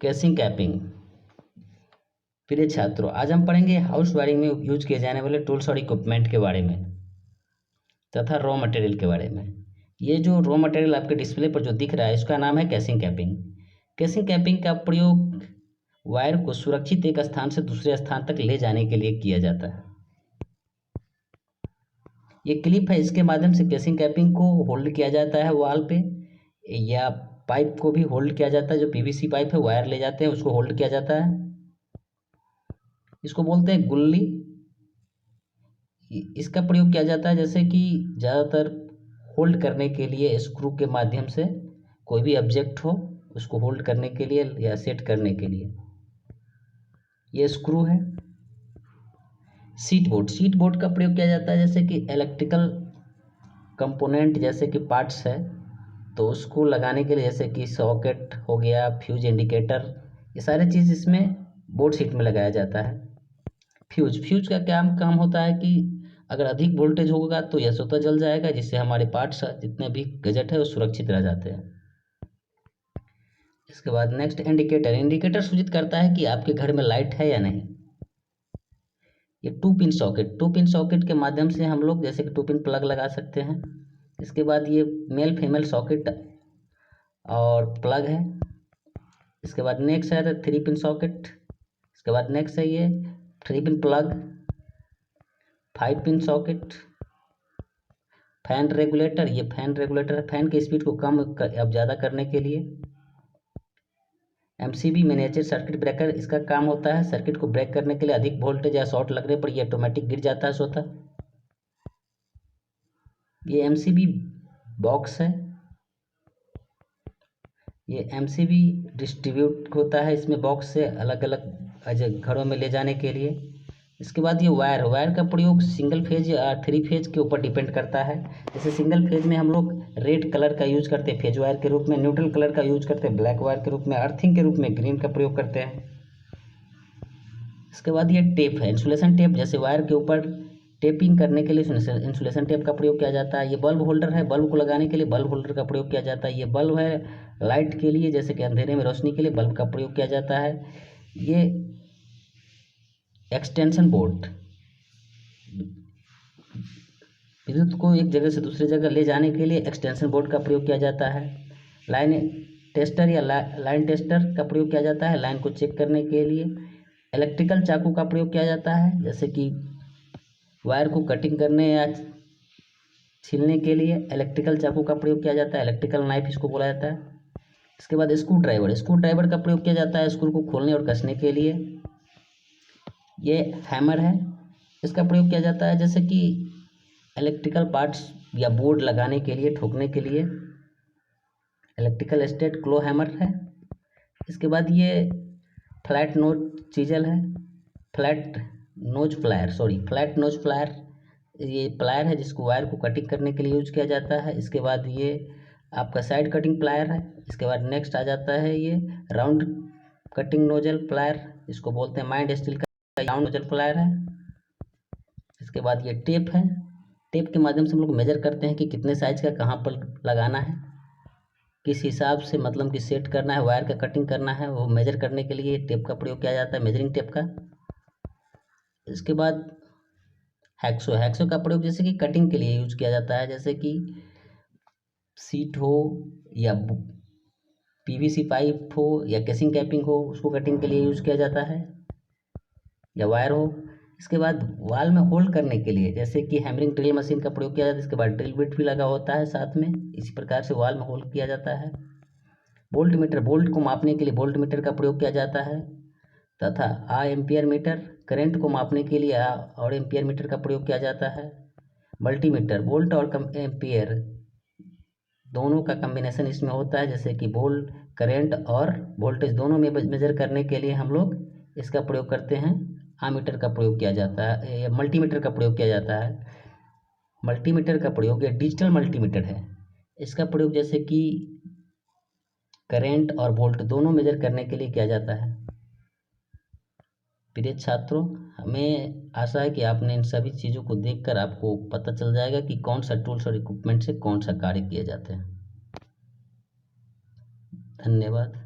Casing capping. प्रिय छात्रों, आज हम पढ़ेंगे हाउस वायरिंग में यूज किए जाने वाले टूल्स और इक्विपमेंट के बारे में तथा रॉ मटेरियल के बारे में। ये जो रॉ मटेरियल आपके डिस्प्ले पर जो दिख रहा है, इसका नाम है केसिंग कैपिंग। केसिंग कैपिंग का प्रयोग वायर को सुरक्षित एक स्थान से दूसरे स्थान तक ले जाने के लिए किया जाता है। ये क्लिप है, इसके माध्यम से केसिंग कैपिंग को होल्ड किया जाता है वॉल पे, या पाइप को भी होल्ड किया जाता है। जो पीवीसी पाइप है, वायर ले जाते हैं, उसको होल्ड किया जाता है। इसको बोलते हैं गुल्ली। इसका प्रयोग किया जाता है जैसे कि ज़्यादातर होल्ड करने के लिए स्क्रू के माध्यम से, कोई भी ऑब्जेक्ट हो उसको होल्ड करने के लिए या सेट करने के लिए। ये स्क्रू है। सीट बोर्ड का प्रयोग किया जाता है जैसे कि इलेक्ट्रिकल कंपोनेंट जैसे कि पार्ट्स है, तो उसको लगाने के लिए, जैसे कि सॉकेट हो गया, फ्यूज इंडिकेटर, ये सारे चीज़ इसमें बोर्ड सीट में लगाया जाता है। फ्यूज का क्या काम होता है कि अगर अधिक वोल्टेज होगा तो यह स्वतः जल जाएगा, जिससे हमारे पार्ट्स जितने भी गैजेट है वो सुरक्षित रह जाते हैं। इसके बाद नेक्स्ट इंडिकेटर सूचित करता है कि आपके घर में लाइट है या नहीं। ये टू पिन सॉकेट के माध्यम से हम लोग जैसे कि 2 पिन प्लग लगा सकते हैं। इसके बाद ये मेल फीमेल सॉकेट और प्लग है। इसके बाद नेक्स्ट है 3 पिन सॉकेट। इसके बाद नेक्स्ट है ये 3 pin plug, 5 pin socket, fan regulator. ये फैन रेगुलेटर है, फैन की स्पीड को कम अब ज़्यादा करने के लिए। एमसीबी मिनिएचर सर्किट ब्रेकर, इसका काम होता है सर्किट को ब्रेक करने के लिए। अधिक वोल्टेज या शॉर्ट लगने पर ये ऑटोमेटिक गिर जाता है स्वतः। ये एमसीबी बॉक्स है। ये एमसीबी डिस्ट्रीब्यूट होता है इसमें बॉक्स से अलग अलग घरों में ले जाने के लिए। इसके बाद ये वायर का प्रयोग सिंगल फेज या 3 फेज के ऊपर डिपेंड करता है। जैसे सिंगल फेज में हम लोग रेड कलर का यूज करते हैं फेज वायर के रूप में, न्यूट्रल कलर का यूज करते हैं ब्लैक वायर के रूप में, अर्थिंग के रूप में ग्रीन का प्रयोग करते हैं। इसके बाद ये टेप है, इंसुलेशन टेप। जैसे वायर के ऊपर टेपिंग करने के लिए इंसुलेशन टेप का प्रयोग किया जाता है। ये बल्ब होल्डर है, बल्ब को लगाने के लिए बल्ब होल्डर का प्रयोग किया जाता है। ये बल्ब है लाइट के लिए, जैसे कि अंधेरे में रोशनी के लिए बल्ब का प्रयोग किया जाता है। ये एक्सटेंशन बोर्ड, विद्युत को एक जगह से दूसरी जगह ले जाने के लिए एक्सटेंशन बोर्ड का प्रयोग किया जाता है। लाइन टेस्टर या लाइन टेस्टर का प्रयोग किया जाता है लाइन को चेक करने के लिए। इलेक्ट्रिकल चाकू का प्रयोग किया जाता है जैसे कि वायर को कटिंग करने या छीलने के लिए इलेक्ट्रिकल चाकू का प्रयोग किया जाता है, इलेक्ट्रिकल नाइफ इसको बोला जाता है। इसके बाद स्क्रू ड्राइवर का प्रयोग किया जाता है स्क्रू को खोलने और कसने के लिए। ये हैमर है, इसका प्रयोग किया जाता है जैसे कि इलेक्ट्रिकल पार्ट्स या बोर्ड लगाने के लिए, ठोकने के लिए। इलेक्ट्रिकल स्टेट क्लो हैमर है। इसके बाद ये फ्लैट नोज चीजल है, फ्लैट नोज फ्लायर। ये प्लायर है जिसको वायर को कटिंग करने के लिए यूज किया जाता है। इसके बाद ये आपका साइड कटिंग प्लायर है। इसके बाद नेक्स्ट आ जाता है ये राउंड कटिंग नोजल प्लायर, इसको बोलते हैं माइंड स्टील का राउंड नोजल प्लायर है। इसके बाद ये टेप है, टेप के माध्यम से हम लोग मेजर करते हैं कि कितने साइज का कहाँ पर लगाना है, किस हिसाब से मतलब कि सेट करना है, वायर का कटिंग करना है, वो मेजर करने के लिए टेप का प्रयोग किया जाता है, मेजरिंग टेप का। इसके बाद हैक्सो का प्रयोग जैसे कि कटिंग के लिए यूज किया जाता है, जैसे कि सीट हो या पीवीसी पाइप हो या केसिंग कैपिंग हो, उसको कटिंग के लिए यूज किया जाता है, या वायर हो। इसके बाद वाल में होल्ड करने के लिए जैसे कि हैमरिंग ड्रिल मशीन का प्रयोग किया जाता है। इसके बाद ड्रिल बिट भी लगा होता है साथ में, इसी प्रकार से वाल में होल्ड किया जाता है। बोल्ट को मापने के लिए बोल्ट मीटर का प्रयोग किया जाता है, तथा एम्पियर मीटर करंट को मापने के लिए और एम्पियर मीटर का प्रयोग किया जाता है। मल्टीमीटर बोल्ट और एम्पियर दोनों का कम्बिनेशन इसमें होता है, जैसे कि वोल्ट करंट और वोल्टेज दोनों में मेजर करने के लिए हम लोग इसका प्रयोग करते हैं। आमीटर का प्रयोग किया जाता है या मल्टीमीटर का प्रयोग किया जाता है। मल्टीमीटर का प्रयोग या डिजिटल मल्टीमीटर है, इसका प्रयोग जैसे कि करंट और वोल्ट दोनों मेजर करने के लिए किया जाता है। प्रिय छात्रों, हमें आशा है कि आपने इन सभी चीज़ों को देखकर आपको पता चल जाएगा कि कौन सा टूल्स और इक्विपमेंट से कौन सा कार्य किए जाते हैं। धन्यवाद।